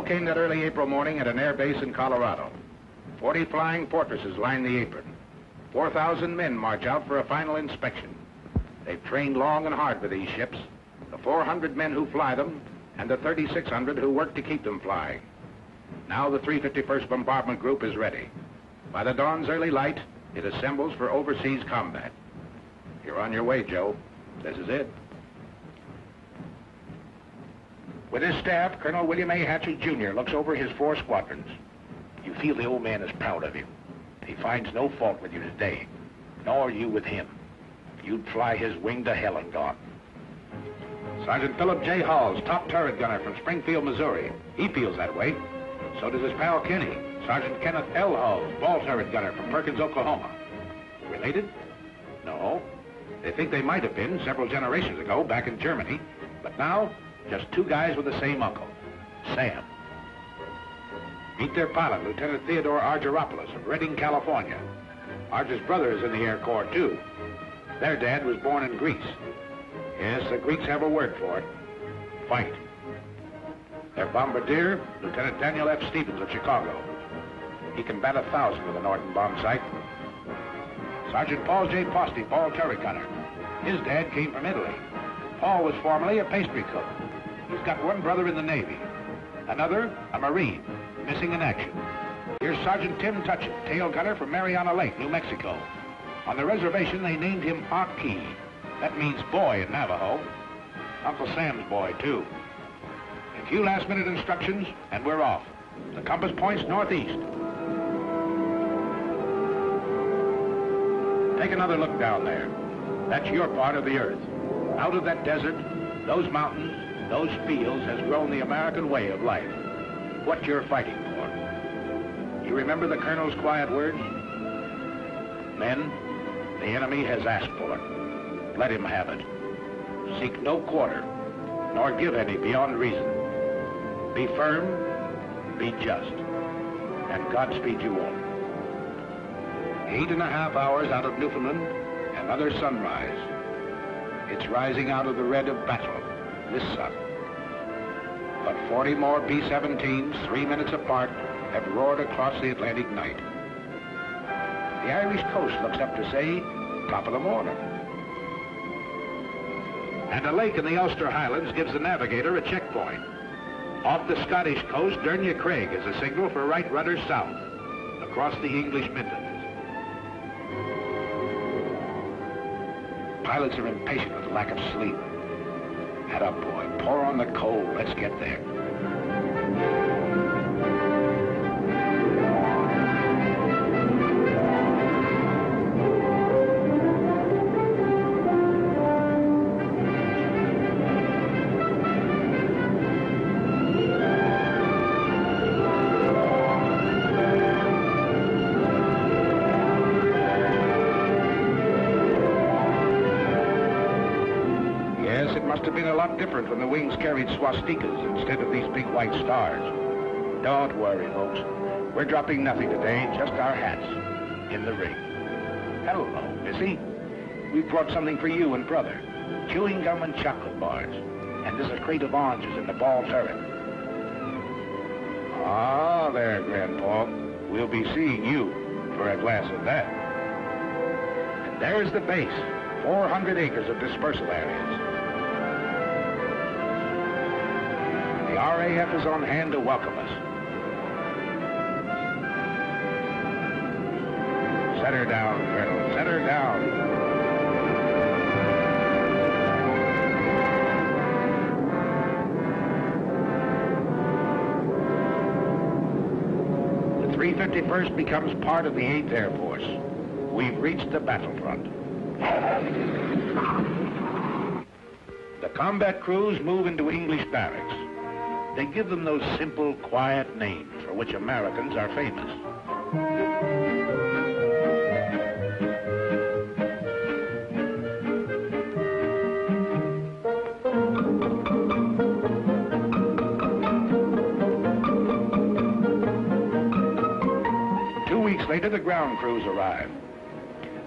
came that early April morning at an air base in Colorado. 40 flying fortresses line the apron. 4,000 men march out for a final inspection. They've trained long and hard for these ships, the 400 men who fly them, and the 3,600 who work to keep them flying. Now the 351st Bombardment Group is ready. By the dawn's early light, it assembles for overseas combat. You're on your way, Joe. This is it. With his staff, Colonel William A. Hatchett, Jr. looks over his 4 squadrons. You feel the old man is proud of you. He finds no fault with you today, nor you with him. You'd fly his wing to hell and gone. Sergeant Philip J. Halls, top turret gunner from Springfield, Missouri. He feels that way. So does his pal Kenny, Sergeant Kenneth L. Halls, ball turret gunner from Perkins, Oklahoma. Related? No. They think they might have been several generations ago back in Germany, but now, just 2 guys with the same uncle, Sam. Meet their pilot, Lieutenant Theodore Argyropoulos of Redding, California. Argy's brother is in the Air Corps, too. Their dad was born in Greece. Yes, the Greeks have a word for it. Fight. Their bombardier, Lieutenant Daniel F. Stevens of Chicago. He can bat 1,000 with a Norton bomb sight. Sergeant Paul J. Posty, ball turret gunner. His dad came from Italy. Paul was formerly a pastry cook. He's got 1 brother in the Navy. Another, a Marine, missing in action. Here's Sergeant Tim Tutchet, tail gunner from Mariana Lake, New Mexico. On the reservation, they named him Aki. That means boy in Navajo. Uncle Sam's boy, too. A few last-minute instructions, and we're off. The compass points northeast. Take another look down there. That's your part of the earth. Out of that desert, those mountains, those fields has grown the American way of life. What you're fighting for. You remember the Colonel's quiet words? Men, the enemy has asked for it. Let him have it. Seek no quarter, nor give any beyond reason. Be firm, be just, and Godspeed you all. 8.5 hours out of Newfoundland, another sunrise. It's rising out of the red of battle, this sun. But 40 more B-17s, 3 minutes apart, have roared across the Atlantic night. The Irish coast looks up to say, top of the morning. And a lake in the Ulster Highlands gives the navigator a checkpoint. Off the Scottish coast, Dernya Craig is a signal for right rudder south, across the English Midlands. Pilots are impatient with the lack of sleep. Head up, boy. Pour on the coal. Let's get there. Different when the wings carried swastikas instead of these big white stars. Don't worry, folks. We're dropping nothing today, just our hats in the ring. Hello, Missy. We brought something for you and brother. Chewing gum and chocolate bars. And there's a crate of oranges in the ball turret. Ah, there, Grandpa. We'll be seeing you for a glass of that. And there's the base. 400 acres of dispersal areas. The RAF is on hand to welcome us. Set her down, Colonel. Set her down. The 351st becomes part of the 8th Air Force. We've reached the battlefront. The combat crews move into English barracks. They give them those simple, quiet names for which Americans are famous. Later, the ground crews arrive.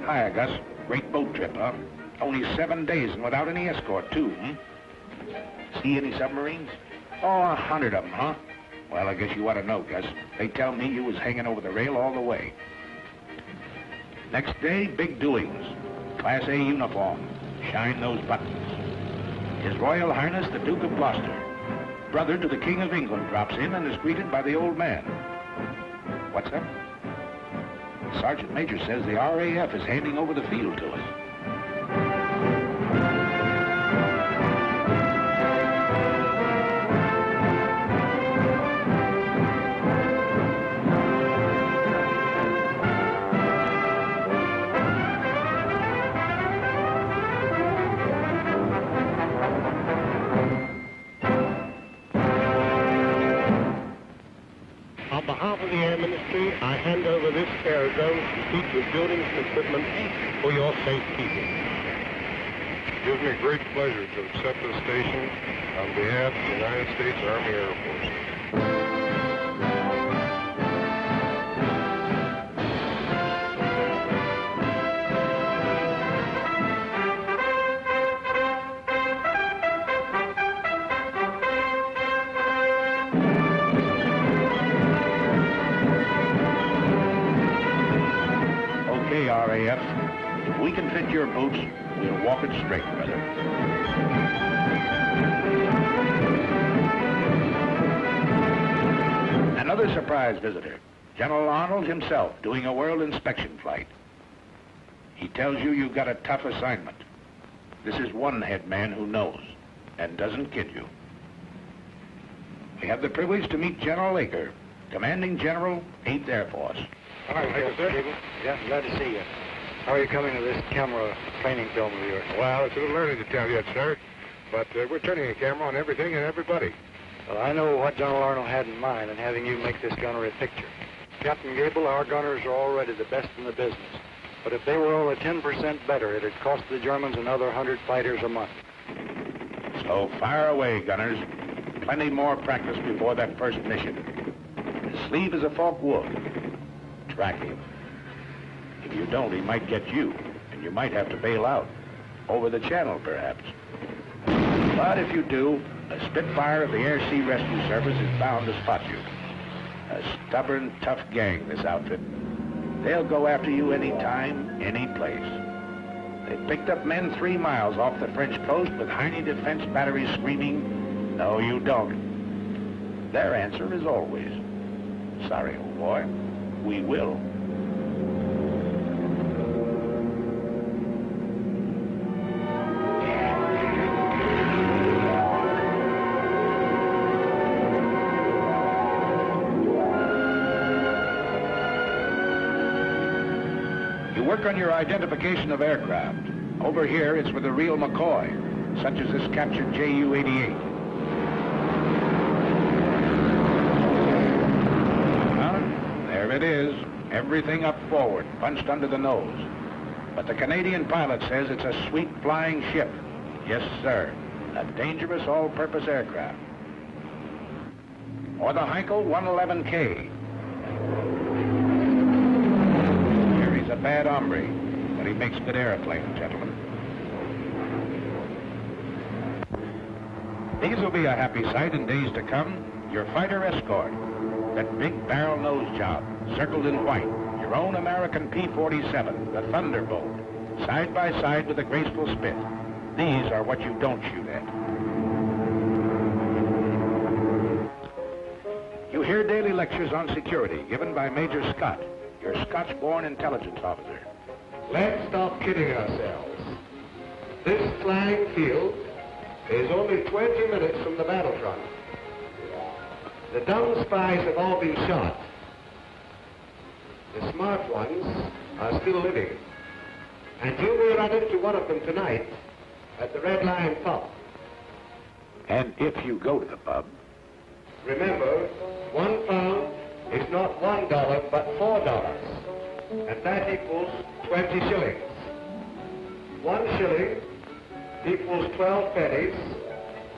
Hiya, Gus. Great boat trip, huh? Only 7 days and without any escort, too, See any submarines? Oh, 100 of them, huh? Well, I guess you ought to know, Gus. They tell me you was hanging over the rail all the way. Next day, big doings. Class A uniform. Shine those buttons. His Royal Highness, the Duke of Gloucester, brother to the King of England, drops in and is greeted by the old man. What's that? The Sergeant Major says the RAF is handing over the field to us. On behalf of the Air Ministry, I hand over this aerodrome complete with buildings and equipment for your safekeeping. It gives me great pleasure to accept this station on behalf of the United States Army Air Force. Okay, RAF. If we can fit your boots, we'll walk it straight, brother. Another surprise visitor. General Arnold himself doing a world inspection flight. He tells you you've got a tough assignment. This is one head man who knows and doesn't kid you. We have the privilege to meet General Aker, Commanding General, 8th Air Force. Hi, sir. Yeah, glad to see you. How are you coming to this camera training film of yours? Well, it's a little early to tell yet, sir, but we're turning a camera on everything and everybody. Well, I know what General Arnold had in mind in having you make this gunner a picture. Captain Gable, our gunners are already the best in the business. But if they were only 10% better, it'd cost the Germans another 100 fighters a month. So fire away, gunners. Plenty more practice before that first mission. His sleeve is a forked wood. Track him. If you don't, he might get you, and you might have to bail out. Over the channel, perhaps. But if you do, a Spitfire of the Air Sea Rescue Service is bound to spot you. A stubborn, tough gang, this outfit. They'll go after you any time, any place. They picked up men 3 miles off the French coast with Heine defense batteries screaming, "No, you don't." Their answer is always, "Sorry, old boy, we will." Work on your identification of aircraft. Over here, it's with a real McCoy, such as this captured Ju-88. There it is, everything up forward, punched under the nose. But the Canadian pilot says it's a sweet flying ship. Yes, sir, a dangerous all-purpose aircraft. Or the Heinkel 111K. He's a bad hombre, but he makes good airplanes, gentlemen. These will be a happy sight in days to come. Your fighter escort, that big barrel nose job, circled in white, your own American P-47, the Thunderbolt, side by side with a graceful spit. These are what you don't shoot at. You hear daily lectures on security given by Major Scott, your Scotch-born intelligence officer. Let's stop kidding ourselves. This flying field is only 20 minutes from the battlefront. The dumb spies have all been shot. The smart ones are still living. And you may run into one of them tonight at the Red Lion pub. And if you go to the pub, remember, £1 is not $1, but $4. And that equals 20 shillings. 1 shilling equals 12 pennies,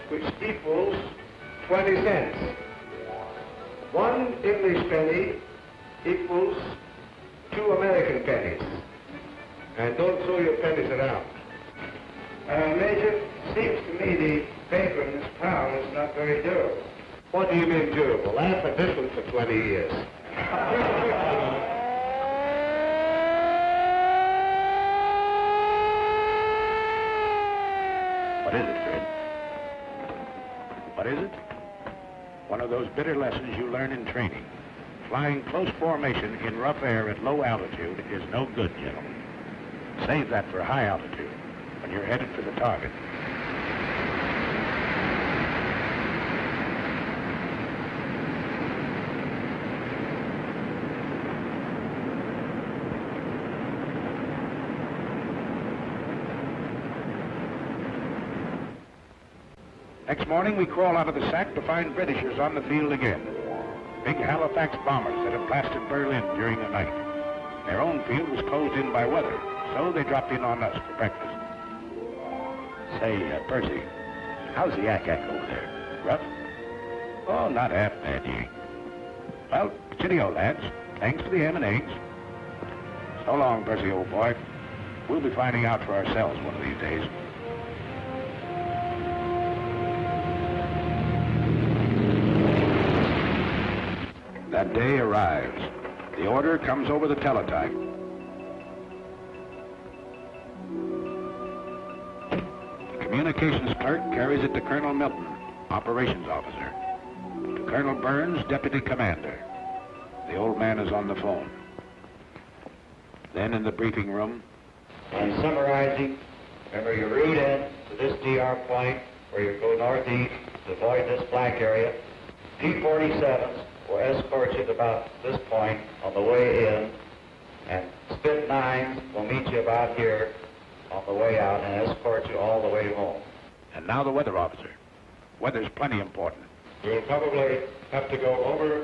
which equals 20 cents. 1 English penny equals 2 American pennies. And don't throw your pennies around. Major, seems to me the paper in this town is not very durable. What do you mean durable? I've had this one for 20 years. What is it, Fred? What is it? One of those bitter lessons you learn in training. Flying close formation in rough air at low altitude is no good, gentlemen. Save that for high altitude, when you're headed for the target. Next morning, we crawl out of the sack to find Britishers on the field again. Big Halifax bombers that had blasted Berlin during the night. Their own field was closed in by weather, so they dropped in on us for breakfast. Say, Percy, how's the yak-yak over there? Rough? Oh, not half bad, ye. Well, cheerio, lads. Thanks for the M&As. So long, Percy, old boy. We'll be finding out for ourselves one of these days. That day arrives. The order comes over the teletype. The communications clerk carries it to Colonel Milton, operations officer. To Colonel Burns, deputy commander. The old man is on the phone. Then in the briefing room. I'm summarizing. Remember your route in to this DR point where you go northeast to avoid this black area. P-47s will escort you to about this point on the way in, and Spit 9s will meet you about here on the way out and escort you all the way home. And now the weather officer. Weather's plenty important. You'll probably have to go over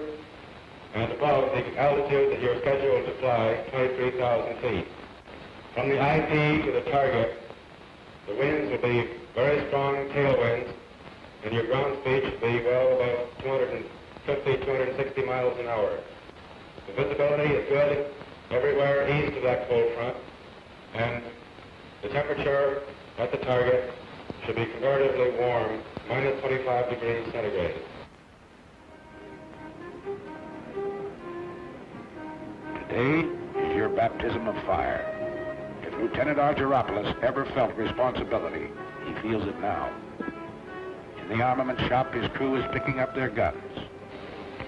and above the altitude that you're scheduled to fly, 23,000 feet. From the IP to the target, the winds will be very strong tailwinds, and your ground speed should be well above 260 miles an hour. The visibility is good everywhere east of that cold front, and the temperature at the target should be comparatively warm, minus 25 degrees centigrade. Today is your baptism of fire. If Lieutenant Argyropoulos ever felt responsibility, he feels it now. In the armament shop, his crew is picking up their guns.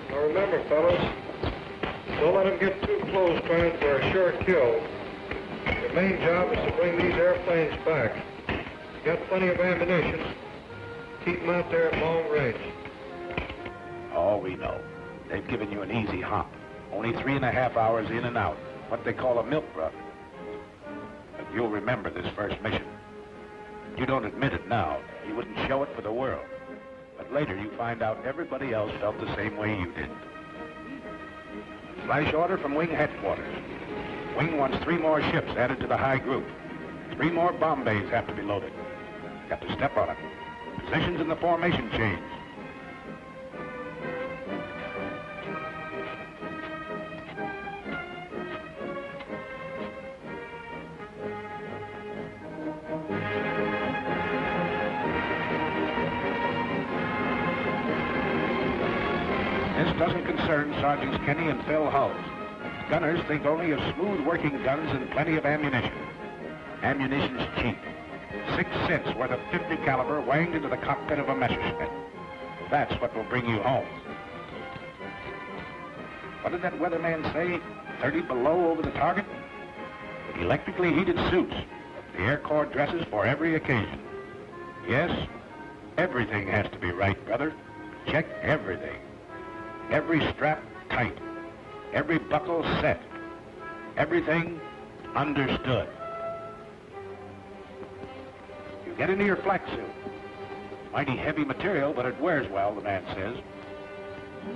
Now remember, fellas, don't let them get too close trying for a sure kill. Your main job is to bring these airplanes back. You got plenty of ammunition. Keep them out there at long range. Oh, we know. They've given you an easy hop. Only 3.5 hours in and out. What they call a milk run. But you'll remember this first mission. You don't admit it now. You wouldn't show it for the world. But later you find out everybody else felt the same way you did. Flash order from Wing headquarters. Wing wants 3 more ships added to the high group. 3 more bomb bays have to be loaded. Got to step on it. Positions in the formation change. This doesn't concern Sergeants Kenny and Phil Hulls. Gunners think only of smooth working guns and plenty of ammunition. Ammunition's cheap. 6 cents worth of .50 caliber wanged into the cockpit of a Messerschmitt. That's what will bring you home. What did that weatherman say? 30 below over the target? Electrically heated suits. The Air Corps dresses for every occasion. Yes, everything has to be right, brother. Check everything. Every strap tight. Every buckle set. Everything understood. You get into your flak suit. Mighty heavy material, but it wears well, the man says.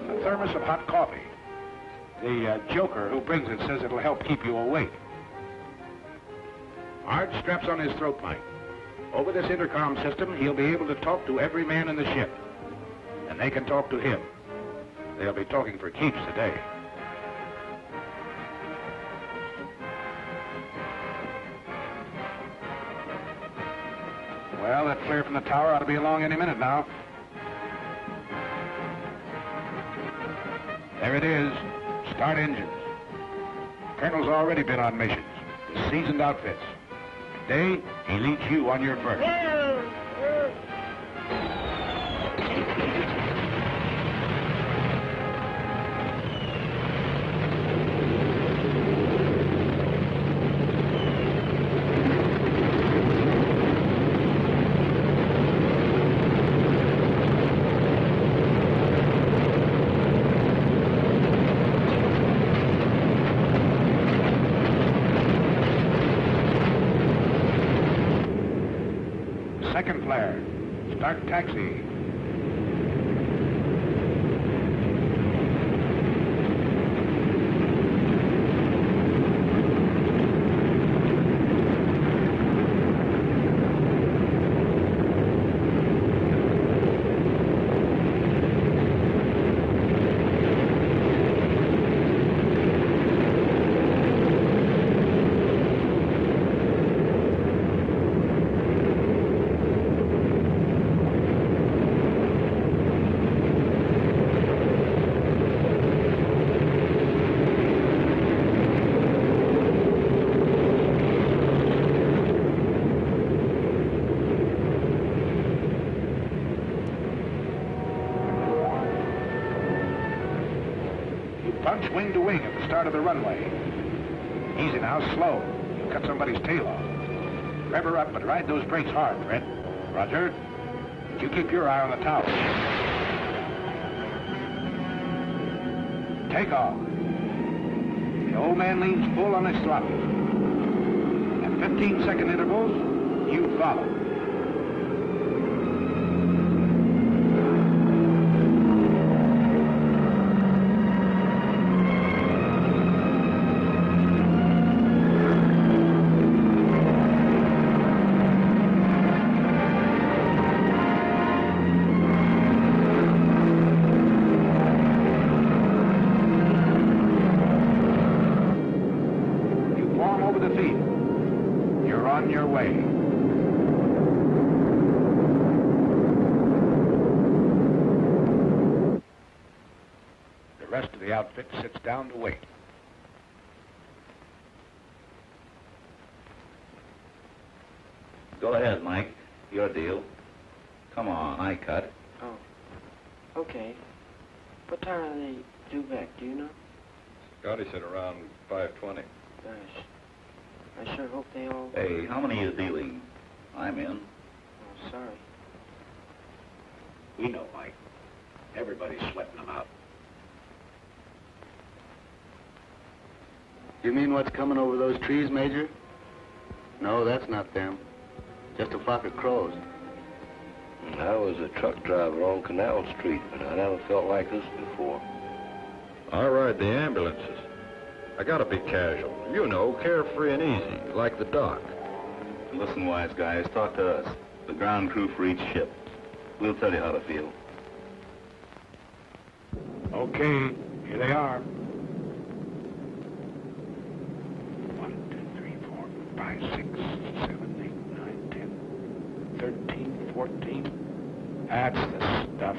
A thermos of hot coffee. The joker who brings it says it'll help keep you awake. Art straps on his throat mic. Over this intercom system, he'll be able to talk to every man in the ship. And they can talk to him. They'll be talking for keeps today. Well, that flare from the tower ought to be along any minute now. There it is. Start engines. Colonel's already been on missions. Seasoned outfits. Today, he leads you on your berth. Second flare. Start taxi. Punch wing to wing at the start of the runway. Easy now, slow. You'll cut somebody's tail off. Rev her up, but ride those brakes hard, Fred. Roger. You keep your eye on the tower. Take off. The old man leans full on his throttle. At 15-second intervals, you follow. You're on your way. The rest of the outfit sits down to wait. Go ahead, Mike. Your deal. Come on, I cut. Oh, okay. What time are they due back, do you know? Scotty said around 5:20. Gosh. I sure hope they all... Hey, how many is dealing? I'm in. Oh, sorry. We know, Mike. Everybody's sweating them out. You mean what's coming over those trees, Major? No, that's not them. Just a flock of crows. I was a truck driver on Canal Street, but I never felt like this before. I ride the ambulances. I gotta be casual. You know, carefree and easy, like the doc. Listen, wise guys, talk to us. The ground crew for each ship. We'll tell you how to feel. Okay, here they are. 1, 2, 3, 4, 5, 6, 7, 8, 9, 10, 13, 14. That's the stuff.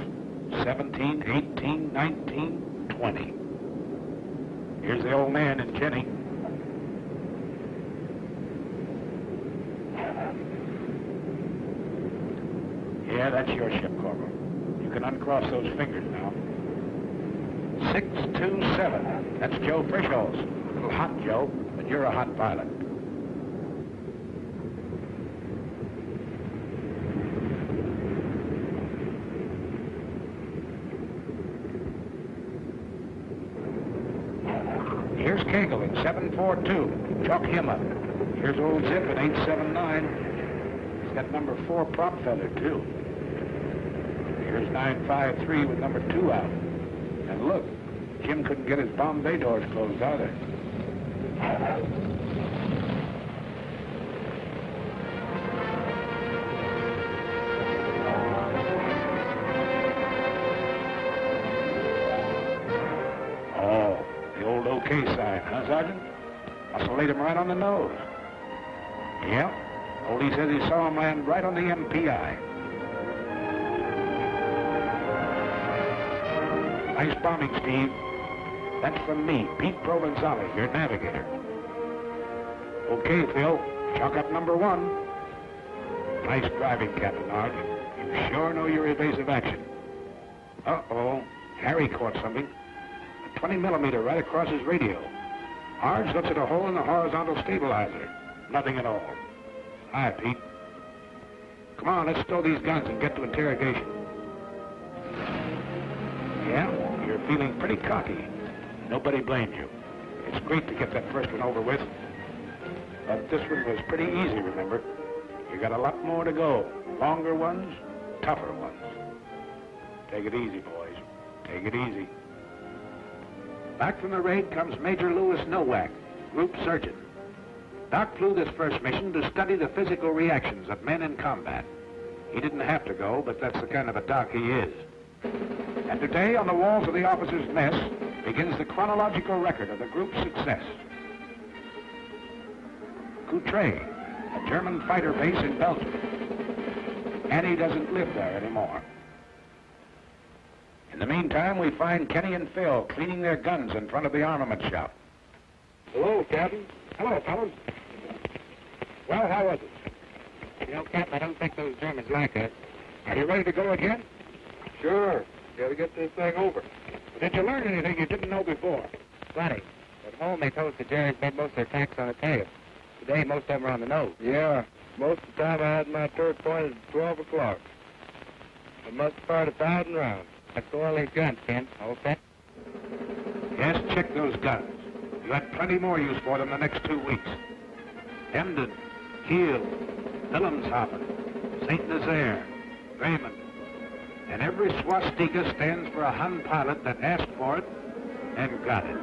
17, 18, 19, 20. Here's the old man and Jenny. Yeah, that's your ship, Corporal. You can uncross those fingers now. 627. That's Joe Frischholz. A little hot, Joe, but you're a hot pilot. Here's Kegel in 742. Chalk him up. Here's old Zip in 879. He's got number 4 prop feather, too. Here's 953 with number 2 out. And look, Jim couldn't get his bomb bay doors closed either. Oh, the old OK sign, huh, Sergeant? Must have laid him right on the nose. Yep. Oldie says he saw him land right on the MPI. Nice bombing, Steve. That's from me, Pete Provenzali, your navigator. Okay, Phil, chalk up number 1. Nice driving, Captain Arch. You sure know your evasive action. Uh-oh, Harry caught something. A 20 millimeter right across his radio. Arch looks at a hole in the horizontal stabilizer. Nothing at all. Hi, Pete. Come on, let's stow these guns and get to interrogation. Yeah, you're feeling pretty cocky. Nobody blamed you. It's great to get that first one over with. But this one was pretty easy, remember? You got a lot more to go. Longer ones, tougher ones. Take it easy, boys. Take it easy. Back from the raid comes Major Louis Nowak, Group Surgeon. Doc flew this first mission to study the physical reactions of men in combat. He didn't have to go, but that's the kind of a doc he is. And today, on the walls of the officers' mess, begins the chronological record of the group's success. Coutray, a German fighter base in Belgium. Annie doesn't live there anymore. In the meantime, we find Kenny and Phil cleaning their guns in front of the armament shop. Hello, Captain. Hello, fellas. Well, how was it? You know, Captain, I don't think those Germans like us. Are you ready to go again? Sure. Gotta get this thing over. Did you learn anything you didn't know before? Plenty. At home, they told us the Jerry's made most of their attacks on the tail. Today, most of them are on the nose. Yeah. Most of the time I had my turret pointed at 12 o'clock. I must have fired 1,000 rounds. Let's go all these guns, Ken. All set? Yes, check those guns. You had plenty more use for them the next 2 weeks. Emden, Kiel, Wilhelmshaven, St. Nazaire, Bremen. And every swastika stands for a Hun pilot that asked for it and got it.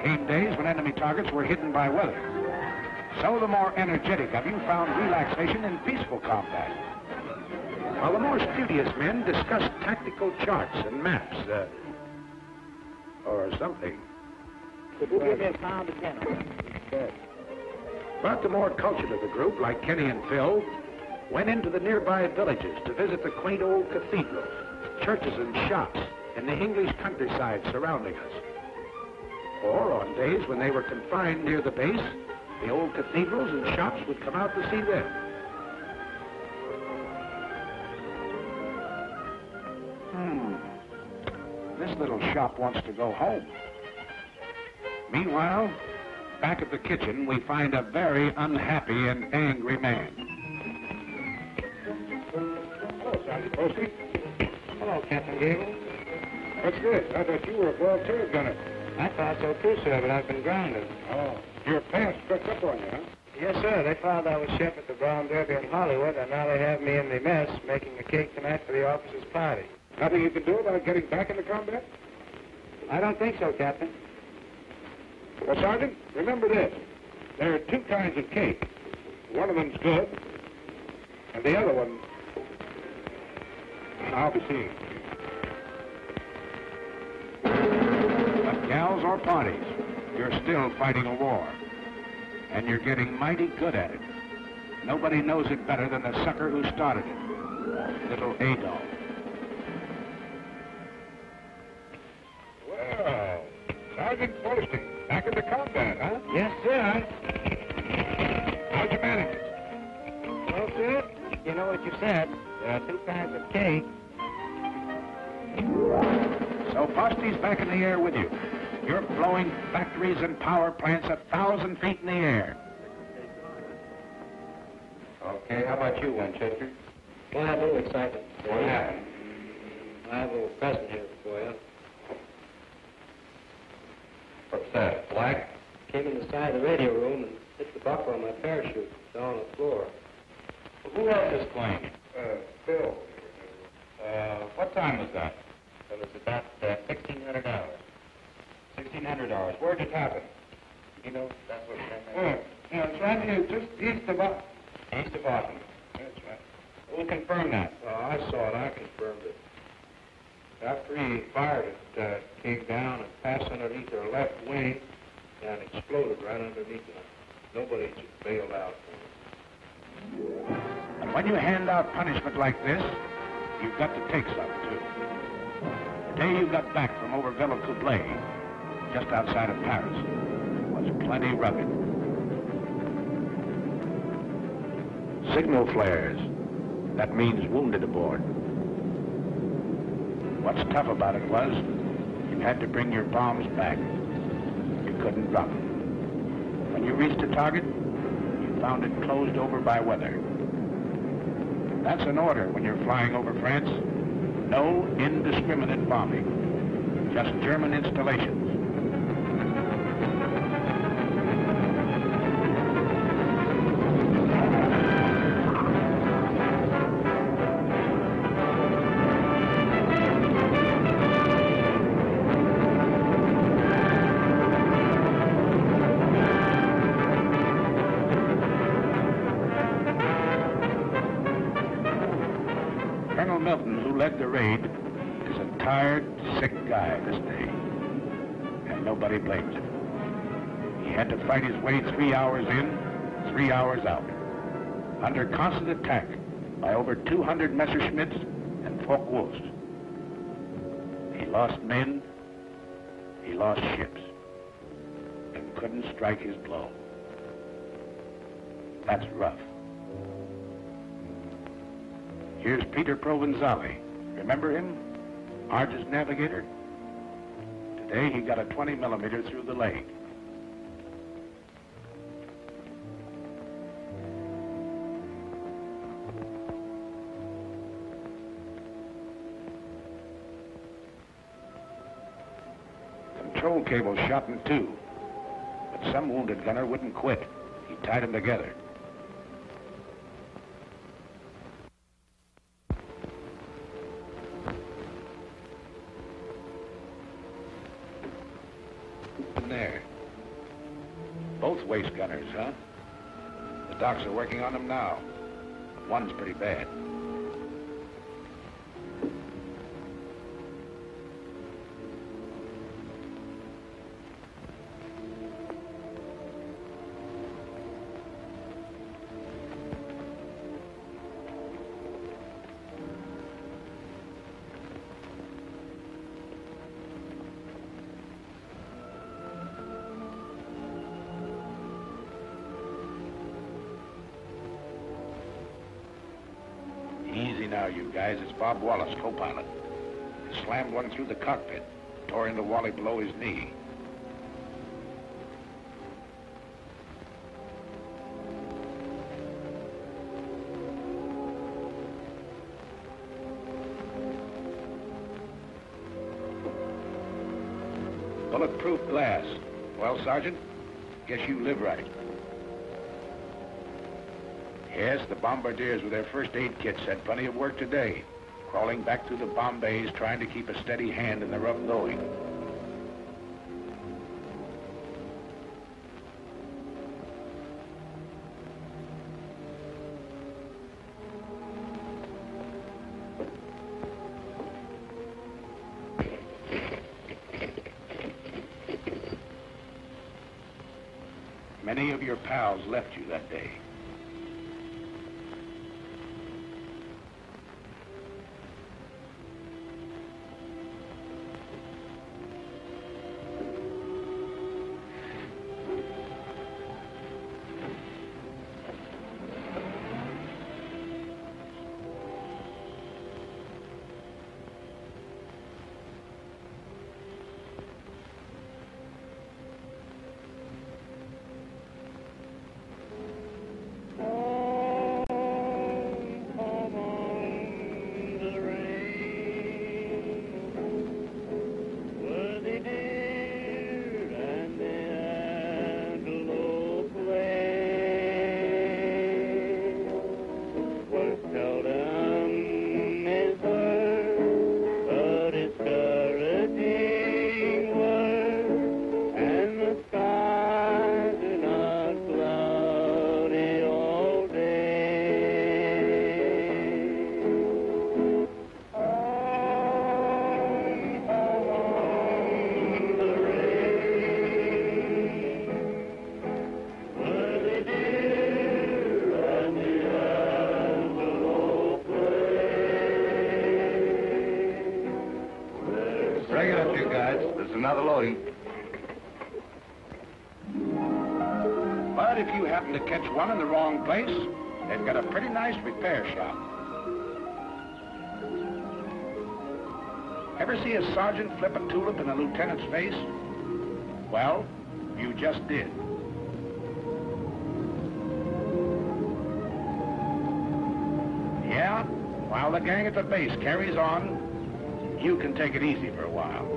Came days when enemy targets were hidden by weather. So the more energetic of you found relaxation in peaceful combat, while the more studious men discussed tactical charts and maps, or something. Could you give me a pound of dinner? But the more cultured of the group, like Kenny and Phil, went into the nearby villages to visit the quaint old cathedrals, churches and shops in the English countryside surrounding us. Or on days when they were confined near the base, the old cathedrals and shops would come out to see them. This little shop wants to go home. Meanwhile, back at the kitchen, we find a very unhappy and angry man. Hello, Sergeant Posty. Hello, Captain Gable. What's this? I thought you were a volunteer gunner. I thought so too, sir, but I've been grounded. Oh, your pants crept up on you, huh? Yes, sir. They found I was chef at the Brown Derby in Hollywood, and now they have me in the mess making a cake tonight for the officers' party. Nothing you can do about getting back into combat? I don't think so, Captain. Well, Sergeant, remember this. There are 2 kinds of cake. One of them's good, and the other one, I'll be seeing. But gals or parties, you're still fighting a war. And you're getting mighty good at it. Nobody knows it better than the sucker who started it, little Adolf. Well, Sergeant Posty, back into combat, huh? Yes, sir. How'd you manage it? Well, sir, you know what you said. There are 2 kinds of cake. So Posty's back in the air with you. You're blowing factories and power plants 1,000 feet in the air. Okay, how about you, Winchester? Well, I have a little excitement. What happened? I have a little present here for you. What's that, black? Came in the side of the radio room and hit the buckle on my parachute down on the floor. Who else is playing? Phil. What time was that? It was about $1,600. $1,600. Where'd it happen? You know, that's what it Yeah, it's right here, just east of us. East of Austin. That's right. We'll confirm that. Well, I saw it. I confirmed it. After he fired it, came down and passed underneath their left wing and exploded right underneath it. Nobody should bail out. And when you hand out punishment like this, you've got to take some, too. The day you got back from over Villers-Coublay, just outside of Paris, was plenty rugged. Signal flares. That means wounded aboard. What's tough about it was, you had to bring your bombs back. You couldn't drop them. When you reached the target, you found it closed over by weather. That's an order when you're flying over France. No indiscriminate bombing. Just German installations. Led the raid is a tired, sick guy this day, and nobody blames him. He had to fight his way 3 hours in, 3 hours out, under constant attack by over 200 Messerschmitts and Focke-Wulfs. He lost men, he lost ships, and couldn't strike his blow. That's rough. Here's Peter Provenzale. Remember him? Arge's navigator? Today he got a 20 millimeter through the leg. Control cable shot in two, but some wounded gunner wouldn't quit. He tied them together. There. Both waist gunners, huh? The docs are working on them now. One's pretty bad. Easy now, you guys. It's Bob Wallace, co-pilot. He slammed one through the cockpit, tore into Wally below his knee. Bulletproof glass. Well, Sergeant, guess you live right. Yes, the bombardiers with their first aid kits had plenty of work today, crawling back through the bomb bays, trying to keep a steady hand in the rough going. Many of your pals left you that day. another loading. But if you happen to catch one in the wrong place, they've got a pretty nice repair shop. Ever see a sergeant flip a tulip in a lieutenant's face? Well, you just did. Yeah, while the gang at the base carries on, you can take it easy for a while.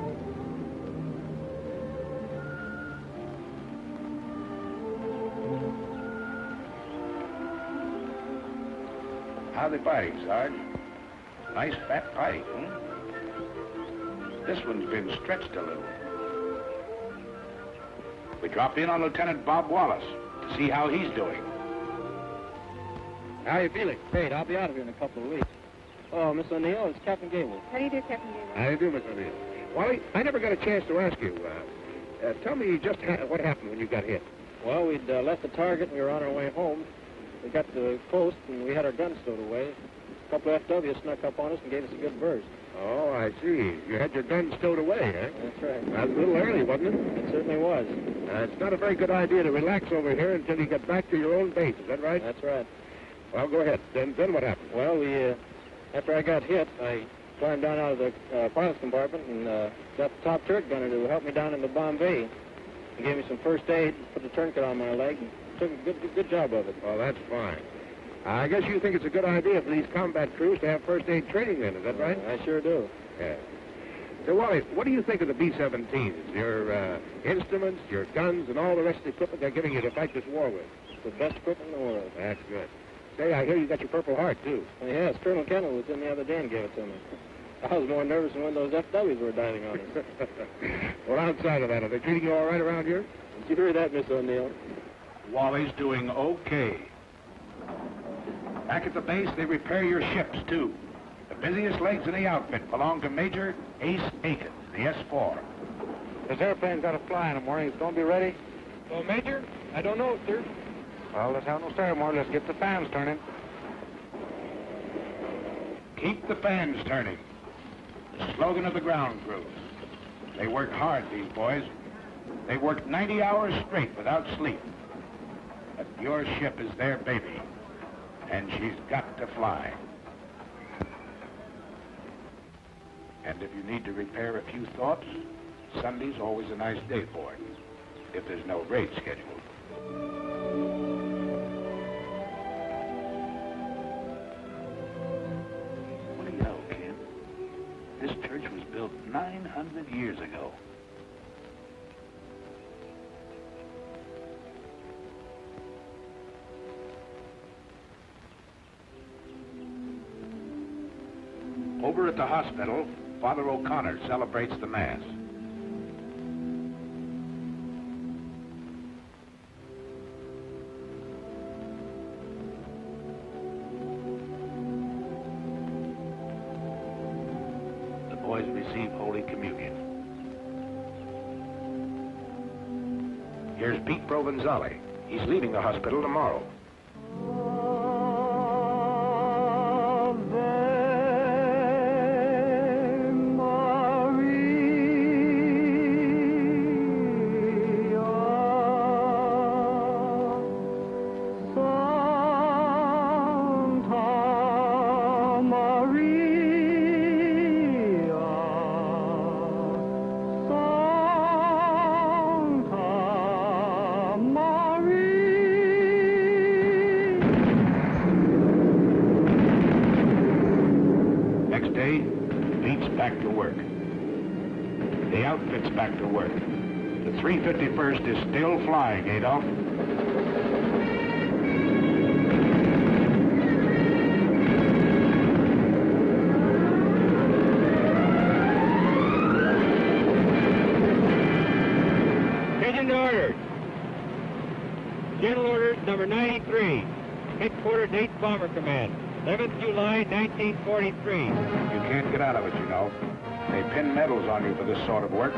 How they fighting, Sarge? Nice fat fight, huh? This one's been stretched a little. We dropped in on Lieutenant Bob Wallace to see how he's doing. How are you feeling? Great. I'll be out of here in a couple of weeks. Oh, Miss O'Neill, it's Captain Gable. How do you do, Captain Gable? How do you do, Miss O'Neill? Wally, I never got a chance to ask you. Tell me just what happened when you got hit. Well, we'd left the target and we were on our way home. We got to the coast and we had our guns stowed away. A couple of FWs snuck up on us and gave us a good burst. Oh, I see. You had your guns stowed away, eh? That's right. That's a little early, wasn't it? It certainly was. It's not a very good idea to relax over here until you get back to your own base. Is that right? That's right. Well, go ahead. Then what happened? Well, after I got hit, I climbed down out of the pilot's compartment and got the top turret gunner to help me down into Bombay. He gave me some first aid, put the tourniquet on my leg, and took a good job of it. Well, that's fine. I guess you think it's a good idea for these combat crews to have first aid training then, is that right? I sure do. Yeah. So, Wally, what do you think of the B-17s? Your instruments, your guns, and all the rest of the equipment they're giving you to fight this war with? It's the best equipment in the world. That's good. Say, I hear you got your Purple Heart, too. Yes, Colonel Kendall was in the other day and gave it to me. I was more nervous than when those FWs were diving on us. Well, outside of that, are they treating you all right around here? Did you hear that, Miss O'Neill? Wally's doing okay. Back at the base, they repair your ships, too. The busiest legs in the outfit belong to Major Ace Aiken, the S-4. This airplane's got to fly in the morning. It's going to be ready? Well, Major, I don't know, sir. Well, let's have no ceremony. Let's get the fans turning. Keep the fans turning. The slogan of the ground crews. They work hard, these boys. They work 90 hours straight without sleep. But your ship is their baby, and she's got to fly. And if you need to repair a few thoughts, Sunday's always a nice day for it, if there's no raid scheduled. What do you know, Ken? This church was built 900 years ago. Over at the hospital, Father O'Connor celebrates the Mass. The boys receive Holy Communion. Here's Pete Provenzali. He's leaving the hospital tomorrow. Back to work. The outfit's back to work. The 351st is still flying, Adolf. Attention to orders. General orders number 93. Headquarters 8th Bomber Command. 11th July, 1943. You can't get out of it, you know. They pin medals on you for this sort of work.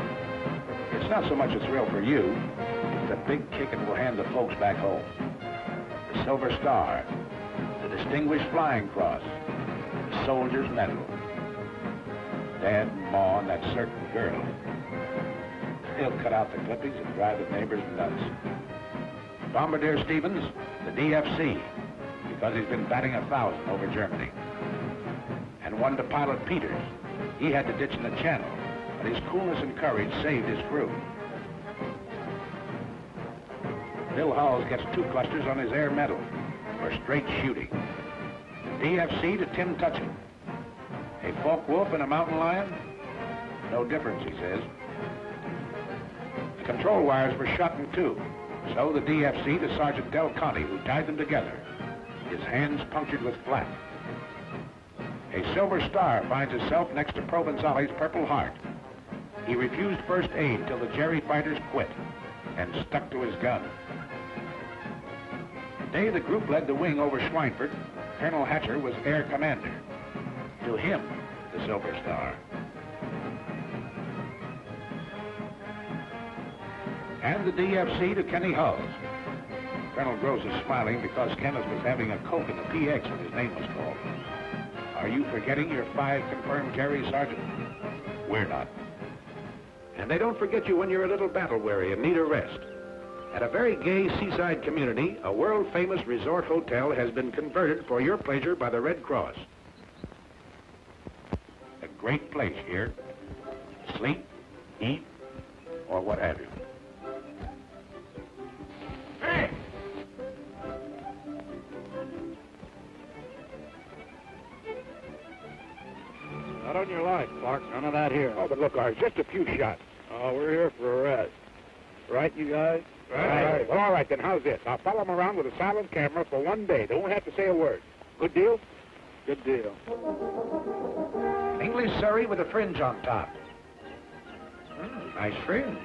It's not so much a thrill for you. It's a big kick it will hand the folks back home. The Silver Star, the Distinguished Flying Cross, the Soldier's Medal. Dad and Ma and that certain girl. They'll cut out the clippings and drive the neighbors nuts. Bombardier Stevens, the DFC, because he's been batting 1,000 over Germany. And one to Pilot Peters. He had to ditch in the channel, but his coolness and courage saved his crew. Bill Hawes gets 2 clusters on his air medal for straight shooting. DFC to Tim Tutchin. A Focke Wulf and a mountain lion? No difference, he says. The control wires were shot in 2, so the DFC to Sergeant Del Conte, who tied them together, his hands punctured with flak. A Silver Star finds itself next to Provenzali's Purple Heart. He refused first aid till the Jerry fighters quit and stuck to his gun. The day the group led the wing over Schweinfurt, Colonel Hatcher was air commander. To him, the Silver Star. And the DFC to Kenny Hughes. Colonel Gross is smiling because Kenneth was having a Coke in the PX when his name was called. Are you forgetting your 5 confirmed Jerry, Sergeant? We're not. And they don't forget you when you're a little battle-weary and need a rest. At a very gay seaside community, a world-famous resort hotel has been converted for your pleasure by the Red Cross. A great place here. Sleep, eat, or what have you. Hey! Not on your life, Clark. None of that here. Oh, but look, Art, just a few shots. Oh, we're here for a rest. Right, you guys? Right. Well, all right, then how's this? I'll follow them around with a silent camera for 1 day. They won't have to say a word. Good deal? Good deal. An English Surrey with a fringe on top. Nice fringe.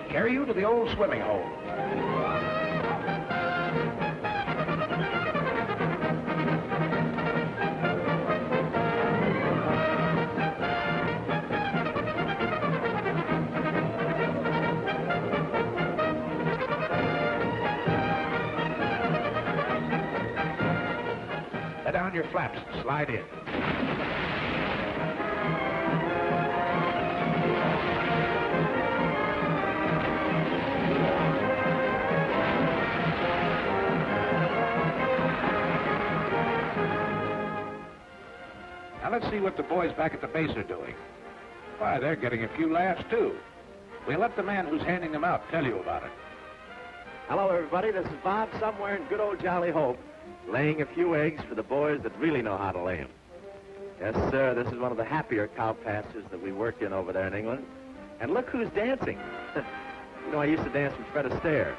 Carry you to the old swimming hole. Let down your flaps and slide in. Now let's see what the boys back at the base are doing. Why, they're getting a few laughs, too. We'll let the man who's handing them out tell you about it. Hello, everybody. This is Bob, somewhere in good old Jolly Hope, laying a few eggs for the boys that really know how to lay them. Yes, sir, this is one of the happier cow pastures that we work in over there in England. And look who's dancing. You know, I used to dance with Fred Astaire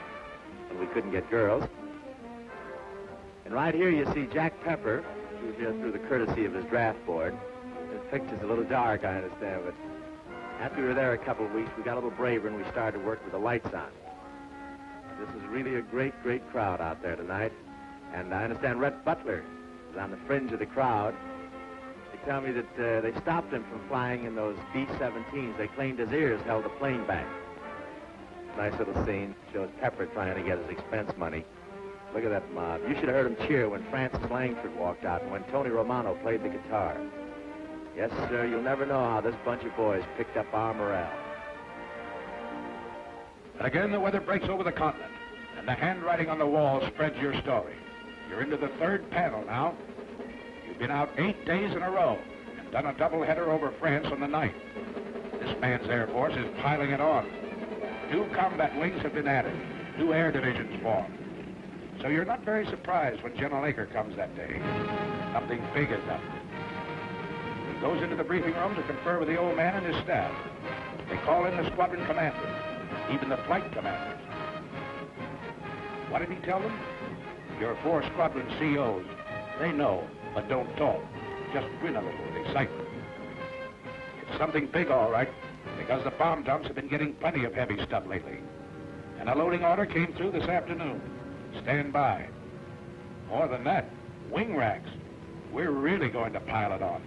when we couldn't get girls. And right here you see Jack Pepper, who's here through the courtesy of his draft board. His picture's a little dark, I understand, but after we were there a couple of weeks, we got a little braver and we started to work with the lights on. This is really a great, great crowd out there tonight. And I understand Rhett Butler is on the fringe of the crowd. They tell me that they stopped him from flying in those B-17s. They claimed his ears held the plane back. Nice little scene. Shows Pepper trying to get his expense money. Look at that mob. You should have heard him cheer when Francis Langford walked out and when Tony Romano played the guitar. Yes, sir, you'll never know how this bunch of boys picked up our morale. And again, the weather breaks over the continent, and the handwriting on the wall spreads your story. You're into the 3rd panel now. You've been out 8 days in a row and done a doubleheader over France on the 9th. This man's Air Force is piling it on. 2 combat wings have been added. 2 air divisions formed. So you're not very surprised when General Aker comes that day. Something big is up. He goes into the briefing room to confer with the old man and his staff. They call in the squadron commanders, even the flight commanders. What did he tell them? Your 4 squadron COs. They know, but don't talk. Just grin a little with excitement. It's something big, all right, because the bomb dumps have been getting plenty of heavy stuff lately. And a loading order came through this afternoon. Stand by. More than that, wing racks. We're really going to pile it on.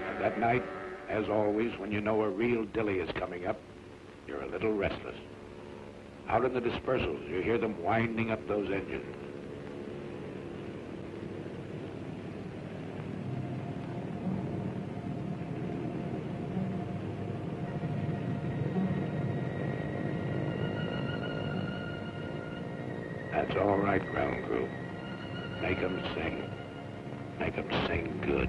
And that night, As always, when you know a real dilly is coming up, you're a little restless. Out in the dispersals, you hear them winding up those engines. That's all right, ground crew. Make 'em sing. Make 'em sing good.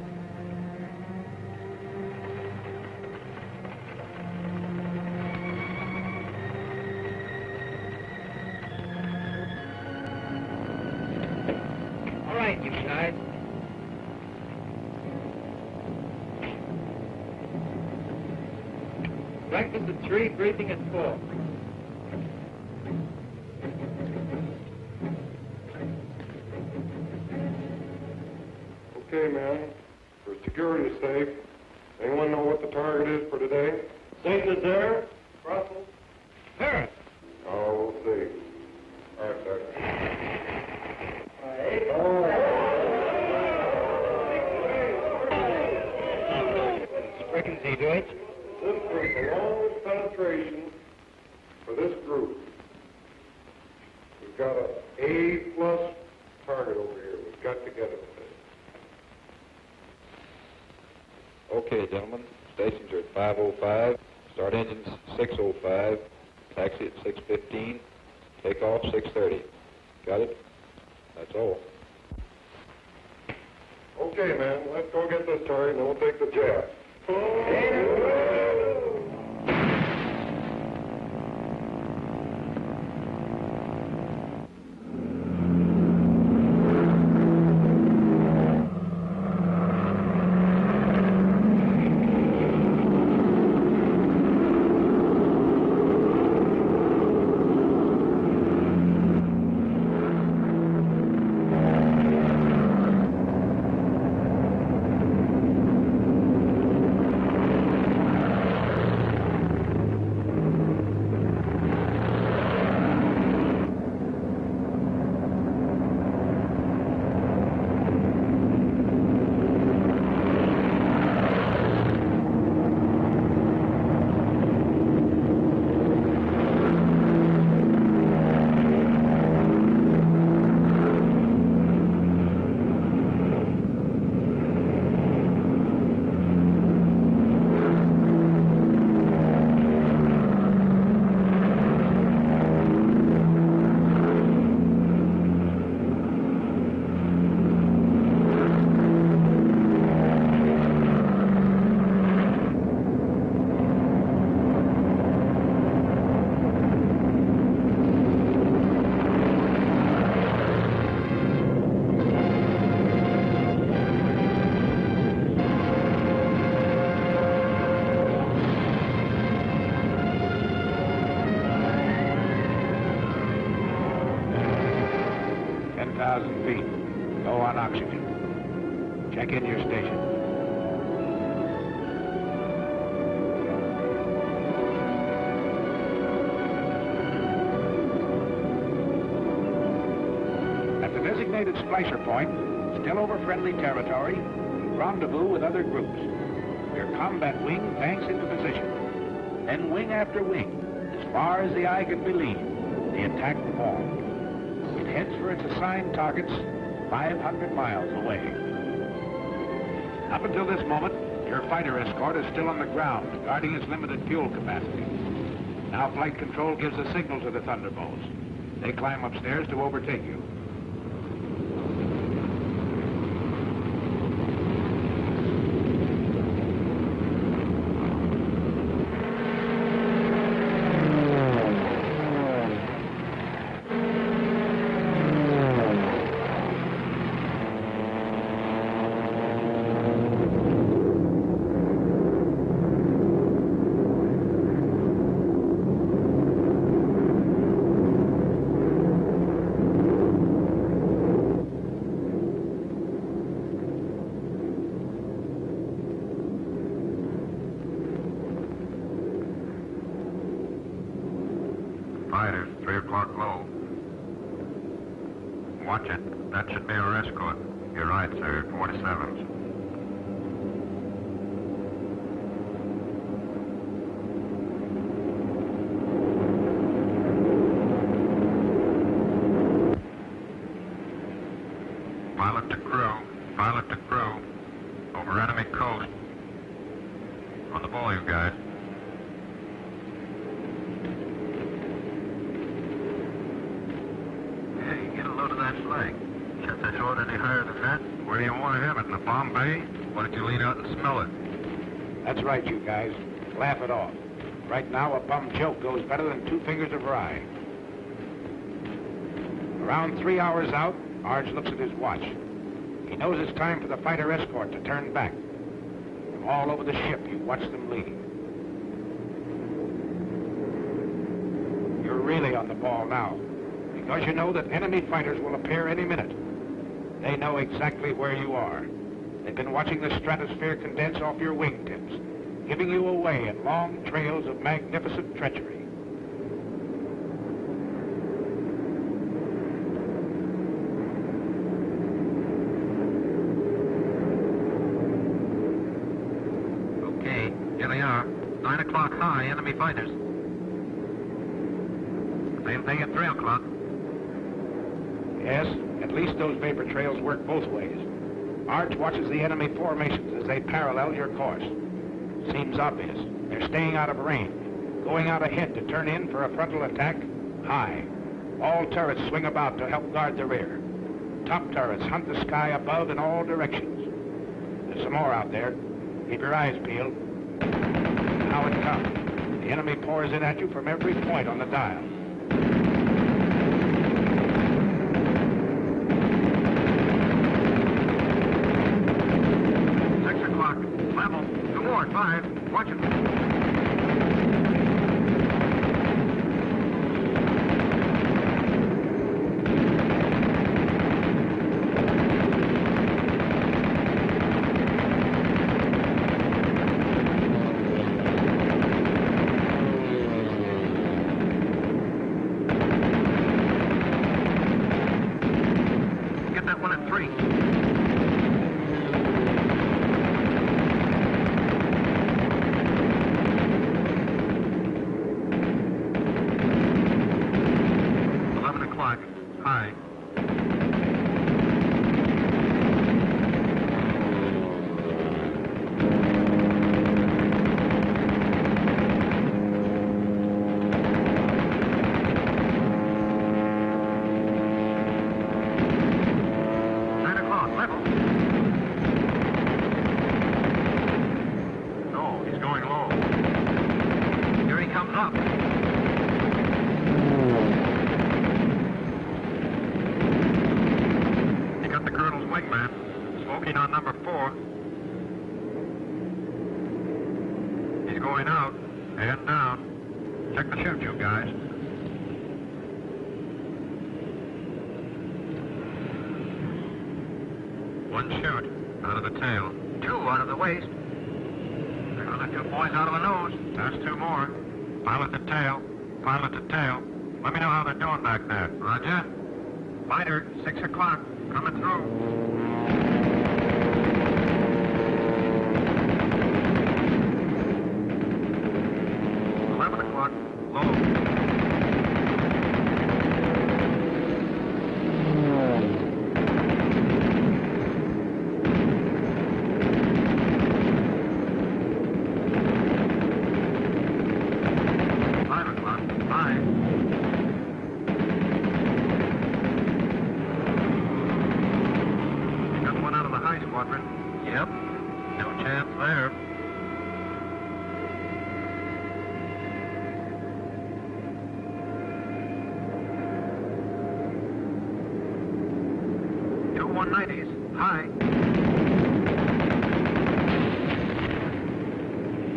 All right, you guys. Breakfast at 3, briefing at 4. Okay, man. For security's sake, anyone know what the target is for today? St. Nazaire? Brussels? Paris. Oh, we'll see. All right, Sergeant. Sprechen Sie Deutsch? This was the longest penetration for this group. We've got an A+ target over here. We've got to get it. Okay, gentlemen. Stations are at 5:05. Start engines 6:05. Taxi at 6:15. Takeoff 6:30. Got it? That's all. Okay, man. Let's go get this target, and then we'll take the jet. Check in your station. At the designated splicer point, still over friendly territory, rendezvous with other groups. Your combat wing banks into position. Then wing after wing, as far as the eye can believe, the attack forms. It heads for its assigned targets 500 miles away. Up until this moment, your fighter escort is still on the ground, guarding its limited fuel capacity. Now flight control gives a signal to the Thunderbolts. They climb upstairs to overtake you. Fighter, 3 o'clock low. Watch it. That should be our escort. You're right, sir. 47s. Pilot to crew. Pilot to crew. Over enemy coast. On the ball, you guys. Hey, get a load of that flag. Can't they throw it any higher than that? Where do you want to have it? In the bomb bay? Why don't you lean out and smell it? That's right, you guys. Laugh it off. Right now, a bum joke goes better than 2 fingers of rye. Around 3 hours out, Arge looks at his watch. He knows it's time for the fighter escort to turn back. From all over the ship, you watch them leave. You're really on the ball now, because you know that enemy fighters will appear any minute. They know exactly where you are. They've been watching the stratosphere condense off your wingtips, giving you away in long trails of magnificent treachery. Okay, here they are. 9 o'clock high, enemy fighters. Same thing at 3 o'clock. Yes, at least those vapor trails work both ways. Arch watches the enemy formations as they parallel your course. Seems obvious. They're staying out of range, going out ahead to turn in for a frontal attack high. All turrets swing about to help guard the rear. Top turrets hunt the sky above in all directions. There's some more out there. Keep your eyes peeled. Now it comes. The enemy pours in at you from every point on the dial. 6 o'clock. Level. 2 more. 5. Watch it. Get that one at 3. High. Level. No, he's going low. Here he comes up. He got the colonel's wingman, smoking on number 4. He's going out and down. Check the chute, you guys. One chute out of the tail. 2 out of the waist. There go the 2 boys out of the nose. That's 2 more. Pilot the tail. Pilot the tail. Let me know how they're doing back there. Roger. Fighter, 6 o'clock. Coming through. Low. 5 o'clock. 5. Got one out of the high squadron. Yep. No chance there. Two 190s. High.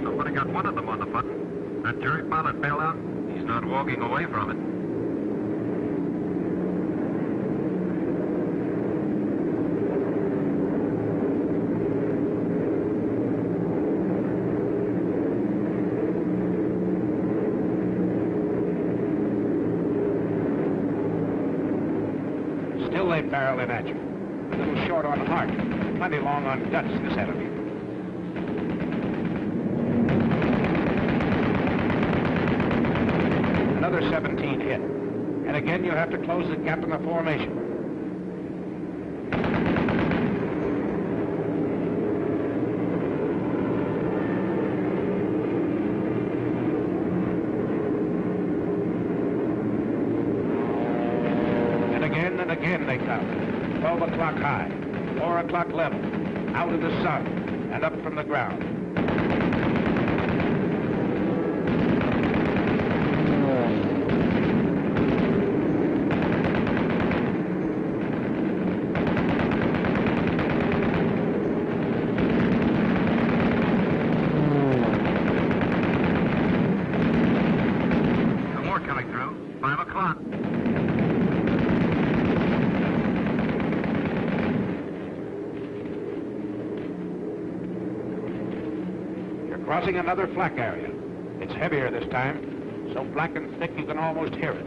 Somebody got one of them on the button. That jury pilot bailed out. He's not walking away from it. Still they barrel in at you. A little short on heart, plenty long on guts this enemy. Another 17 hit. And again you have to close the gap in the formation. again they come. 12 o'clock high, 4 o'clock level, out of the sun, and up from the ground. Some more coming through. 5 o'clock. Crossing another flak area. It's heavier this time, so black and thick you can almost hear it,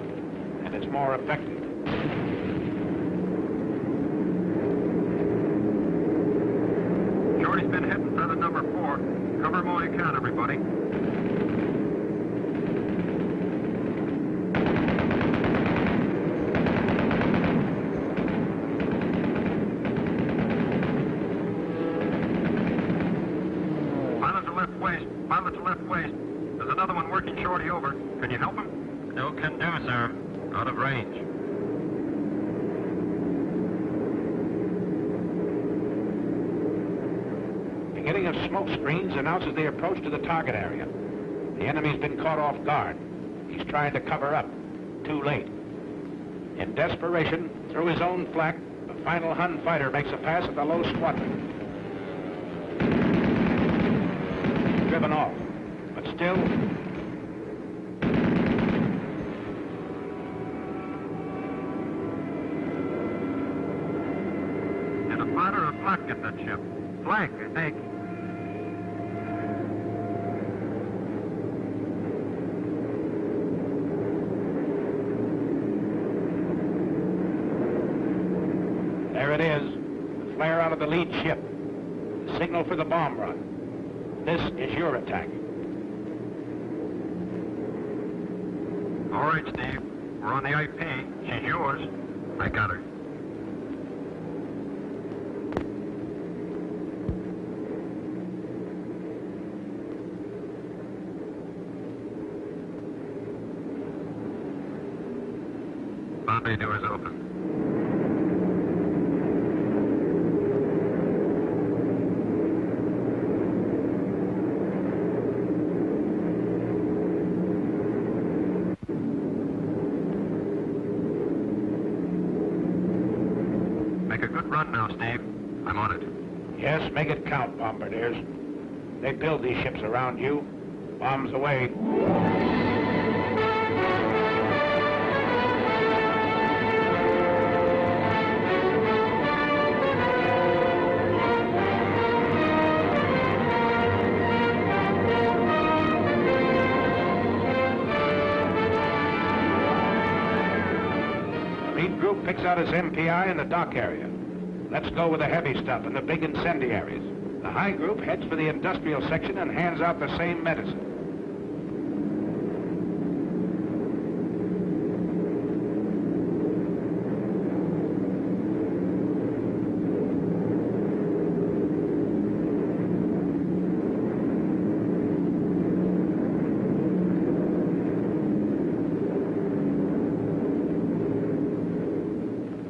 and it's more effective. Shorty's been hitting feather number 4. Cover them all you can, everybody. Pilot to left waist. There's another one working Shorty over. Can you help him? No can do, sir. Out of range. Beginning of smoke screens announces the approach to the target area. The enemy's been caught off guard. He's trying to cover up. Too late. In desperation, through his own flak, the final Hun fighter makes a pass at the low squadron. Driven off, but still. Did a fighter or flak get that ship? Flak, I think. There it is, the flare out of the lead ship. The signal for the bomb run. This is your attack. All right, Steve. We're on the IP. She's yours. I got her. Bombay doors open. Make a good run now, Steve. I'm on it. Yes, make it count, bombardiers. They build these ships around you. Bombs away. Group picks out his MPI in the dock area. Let's go with the heavy stuff and the big incendiaries. The high group heads for the industrial section and hands out the same medicine.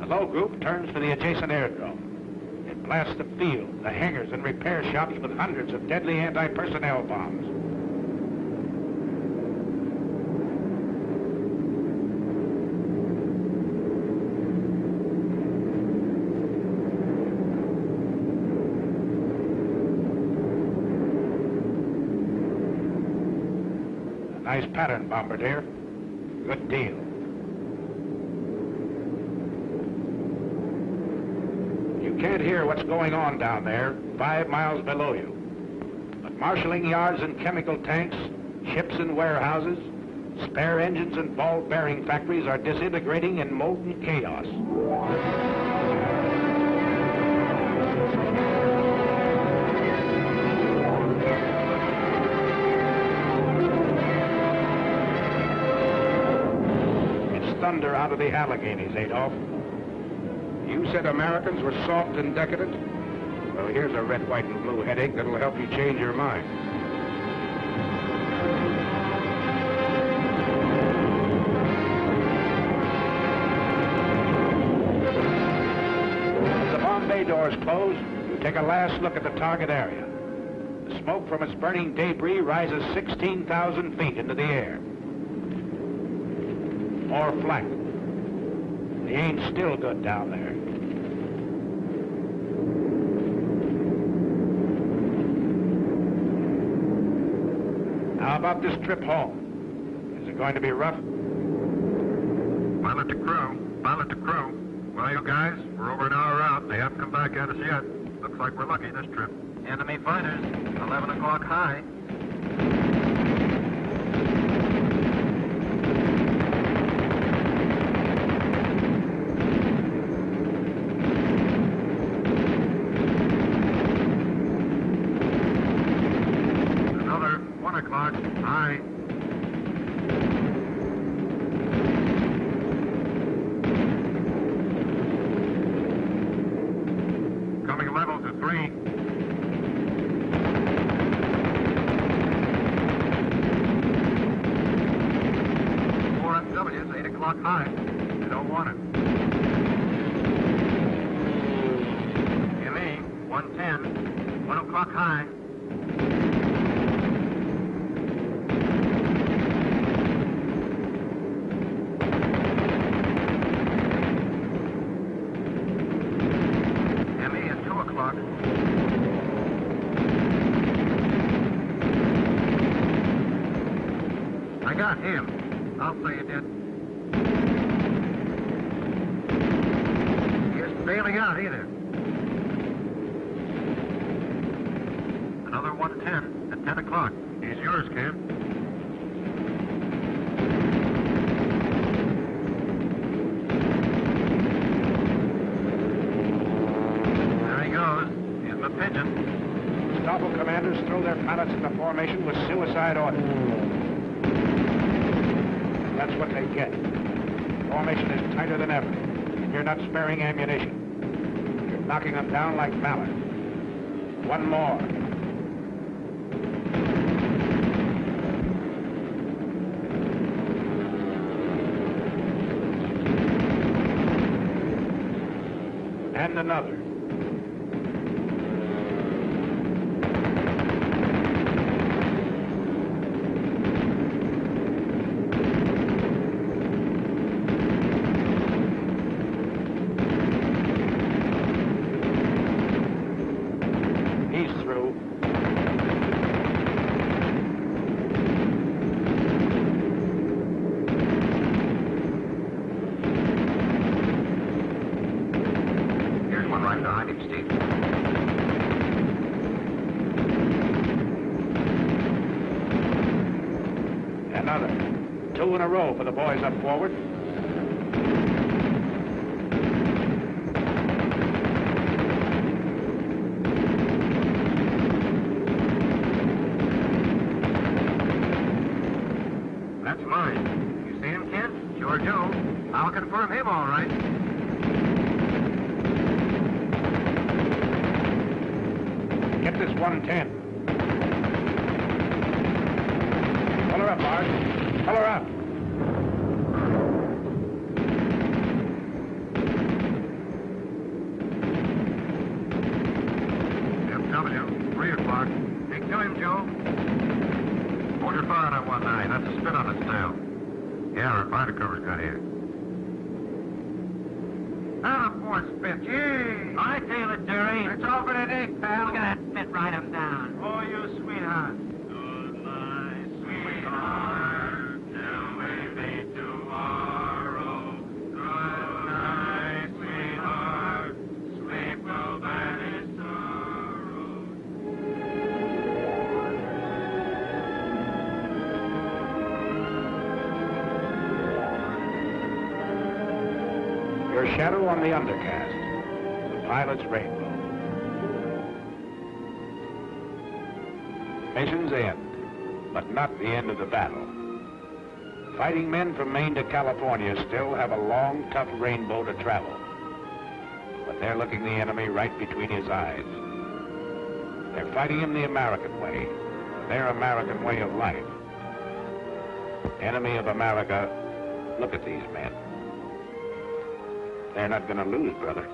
Low group turns for the adjacent airdrome. It blasts the field, the hangars, and repair shops with hundreds of deadly anti-personnel bombs. A nice pattern, Bombardier. Good deal. You can't hear what's going on down there, 5 miles below you. But marshalling yards and chemical tanks, ships and warehouses, spare engines and ball bearing factories are disintegrating in molten chaos. It's thunder out of the Alleghenies, Adolf. You said Americans were soft and decadent? Well, here's a red, white, and blue headache that'll help you change your mind. bay doors close, you take a last look at the target area. The smoke from its burning debris rises 16,000 feet into the air. More flak. The aim's still good down there. How about this trip home? Is it going to be rough? Pilot to crew. Pilot to crew. Well, you guys, we're over an hour out. They haven't come back at us yet. Looks like we're lucky this trip. Enemy fighters, 11 o'clock high. Another 1 o'clock high. Coming level to 3. FW's 8 o'clock high. They don't want it. ME 110, 1 o'clock high. ME at 2 o'clock. I got him. I'll say you did. He isn't bailing out either. Another 110 at 10 o'clock. He's yours, kid. There he goes. He's the pigeon. Gestapo commanders throw their pilots into formation with suicide orders. That's what they get. Formation is tighter than ever. You're not sparing ammunition. You're knocking them down like mallards. One more. And another. Another. 2 in a row for the boys up forward. That's mine. You see him, kid? Sure do. I'll confirm him all right. Get this 110. Pull her up, Mark. Pull her up. FW, 3 o'clock. Take to him, Joe. Hold your fire on that 1-9. That's a spin on its tail. Yeah, our fighter cover's got here. Now the 4th spit. Gee! I feel it, Terry. It's over today, pal. Look at that spit right him down. Oh, you sweetheart. Good night, sweetheart. Till we meet tomorrow. Good night, sweetheart. Sleep will banish sorrow. Your shadow on the undercast. The pilot's rainbow. Mission's end, but not the end of the battle. Fighting men from Maine to California still have a long, tough rainbow to travel. But they're looking the enemy right between his eyes. They're fighting him the American way, their American way of life. Enemy of America, look at these men. They're not going to lose, brother.